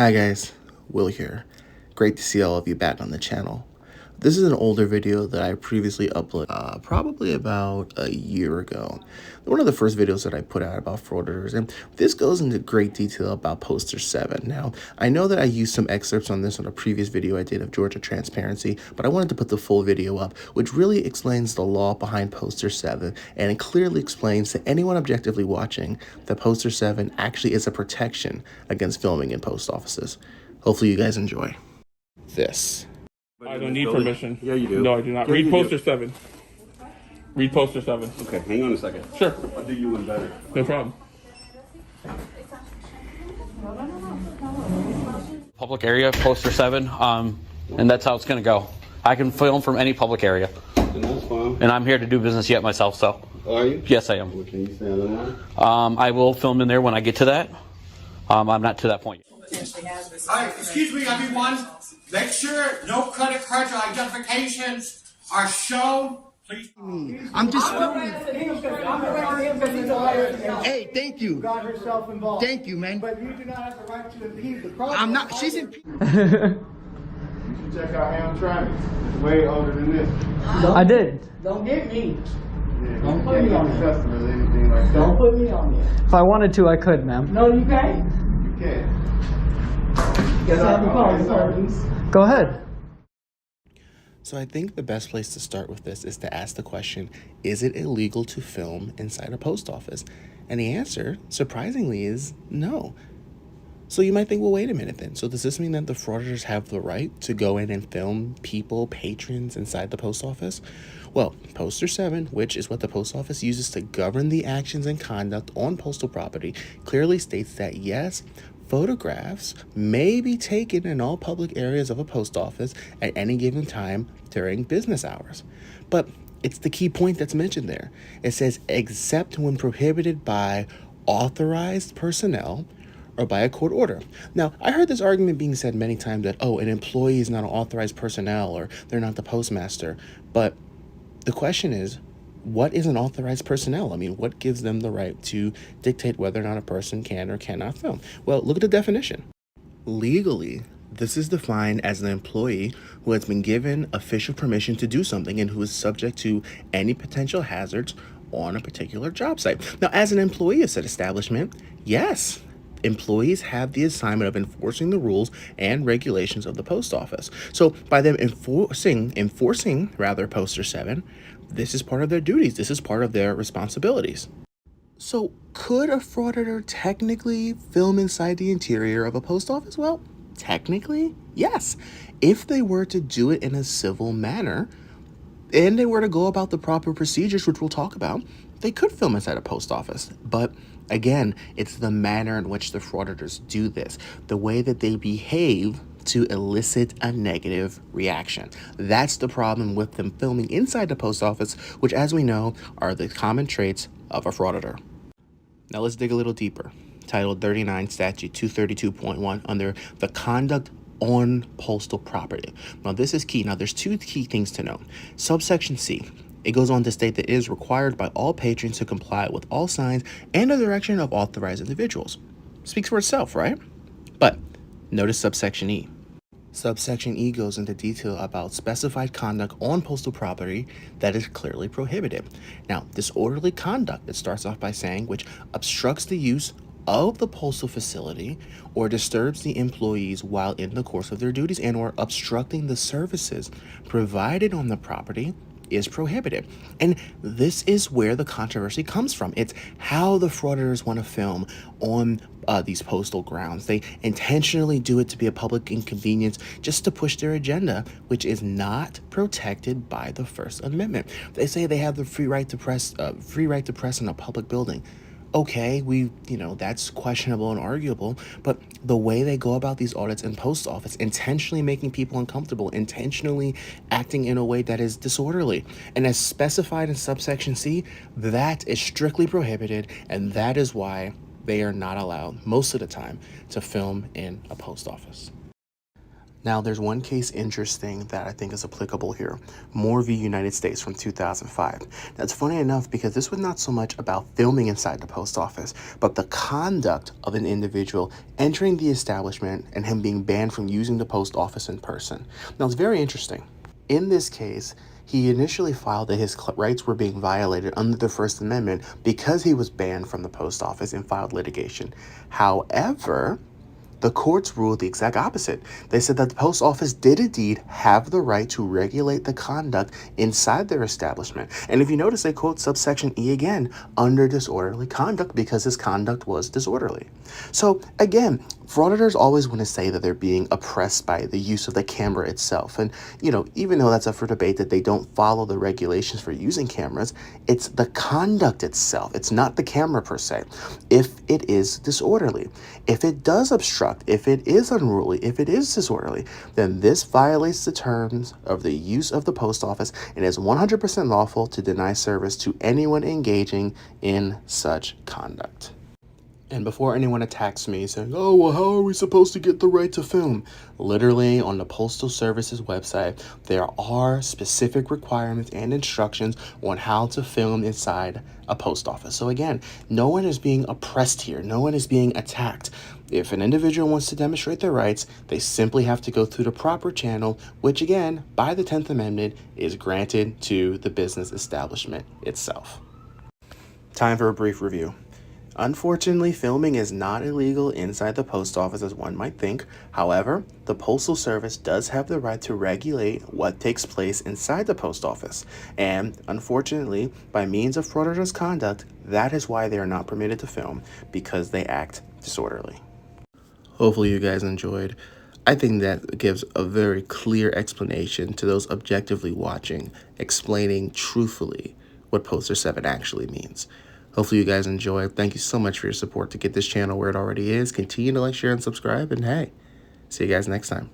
Hi guys, Will here. Great to see all of you back on the channel. This is an older video that I previously uploaded probably about a year ago. One of the first videos that I put out about frauditors, and this goes into great detail about Poster 7. Now, I know that I used some excerpts on this on a previous video I did of Georgia Transparency, but I wanted to put the full video up, which really explains the law behind Poster 7, and it clearly explains to anyone objectively watching that Poster 7 actually is a protection against filming in post offices. Hopefully you guys enjoy this. I don't need permission. Yeah, you do. No, I do not. Yeah, Read you Poster do. 7. Read Poster 7. Okay, hang on a second. Sure. I'll do you one better. No problem. Public area, Poster 7, and that's how it's going to go. I can film from any public area. And that's fine. And I'm here to do business yet myself, so. Are you? Yes, I am. What can you say on that? I will film in there when I get to that. I'm not to that point yet. All right, excuse me, everyone. Make sure no credit cards or identifications are shown. Please. I'm just filming. Hey, thank you. Got herself involved. Thank you, man. But you do not have the right to impede the process. I'm not. She's in. You should check out Hamtramck. It's way older than this. I did. Don't get me. Yeah, don't put me on customers or anything like that. Don't put me on there. If I wanted to, I could, ma'am. No, you can't. You can't. Guess I have the call. Go ahead. So I think the best place to start with this is to ask the question, is it illegal to film inside a post office? And the answer, surprisingly, is no. So you might think, well, wait a minute then. So does this mean that the frauditors have the right to go in and film people, patrons inside the post office? Well, Poster 7, which is what the post office uses to govern the actions and conduct on postal property, clearly states that yes, photographs may be taken in all public areas of a post office at any given time during business hours. But it's the key point that's mentioned there. It says, except when prohibited by authorized personnel or by a court order. Now, I heard this argument being said many times that, oh, an employee is not an authorized personnel or they're not the postmaster. But the question is, what is an authorized personnel? I mean, what gives them the right to dictate whether or not a person can or cannot film? Well, look at the definition. Legally, this is defined as an employee who has been given official permission to do something and who is subject to any potential hazards on a particular job site. Now, as an employee of said establishment, yes, employees have the assignment of enforcing the rules and regulations of the post office. So by them enforcing Poster 7, this is part of their duties. This is part of their responsibilities. So could a frauditor technically film inside the interior of a post office? Well, technically, yes. If they were to do it in a civil manner and they were to go about the proper procedures, which we'll talk about, they could film inside a post office. But again, it's the manner in which the frauditors do this, the way that they behave to elicit a negative reaction. That's the problem with them filming inside the post office, which, as we know, are the common traits of a frauditor. Now let's dig a little deeper. Title 39, Statute 232.1, under the conduct on postal property. Now this is key. Now there's two key things to know. Subsection C. It goes on to state that it is required by all patrons to comply with all signs and the direction of authorized individuals. Speaks for itself, right? But notice subsection E. Subsection E goes into detail about specified conduct on postal property that is clearly prohibited. Now, disorderly conduct, it starts off by saying, which obstructs the use of the postal facility or disturbs the employees while in the course of their duties and or obstructing the services provided on the property is prohibited. And this is where the controversy comes from. It's how the frauditors want to film on these postal grounds. They intentionally do it to be a public inconvenience just to push their agenda, which is not protected by the First Amendment. They say they have the free right to press in a public building. Okay, that's questionable and arguable, but the way they go about these audits in post office, intentionally making people uncomfortable, intentionally acting in a way that is disorderly, and as specified in subsection C, that is strictly prohibited, and that is why they are not allowed, most of the time, to film in a post office. Now, there's one case interesting that I think is applicable here. Moore v. United States from 2005. That's funny enough because this was not so much about filming inside the post office, but the conduct of an individual entering the establishment and him being banned from using the post office in person. Now, it's very interesting. In this case, he initially filed that his rights were being violated under the First Amendment because he was banned from the post office and filed litigation. However, the courts ruled the exact opposite. They said that the post office did indeed have the right to regulate the conduct inside their establishment. And if you notice, they quote subsection E again, under disorderly conduct, because his conduct was disorderly. So again, frauditors always want to say that they're being oppressed by the use of the camera itself. And, even though that's up for debate that they don't follow the regulations for using cameras, it's the conduct itself. It's not the camera per se. If it is disorderly, if it does obstruct, if it is unruly, if it is disorderly, then this violates the terms of the use of the post office and is 100% lawful to deny service to anyone engaging in such conduct. And before anyone attacks me saying, oh, well, how are we supposed to get the right to film? Literally, on the Postal Service's website, there are specific requirements and instructions on how to film inside a post office. So again, no one is being oppressed here. No one is being attacked. If an individual wants to demonstrate their rights, they simply have to go through the proper channel, which again, by the 10th Amendment, is granted to the business establishment itself. Time for a brief review. Unfortunately, filming is not illegal inside the post office as one might think. However, the Postal Service does have the right to regulate what takes place inside the post office. And unfortunately, by means of fraudulent conduct, that is why they are not permitted to film, because they act disorderly. Hopefully you guys enjoyed. I think that gives a very clear explanation to those objectively watching, explaining truthfully what Poster 7 actually means. Hopefully you guys enjoy. Thank you so much for your support to get this channel where it already is. Continue to like, share, and subscribe. And hey, see you guys next time.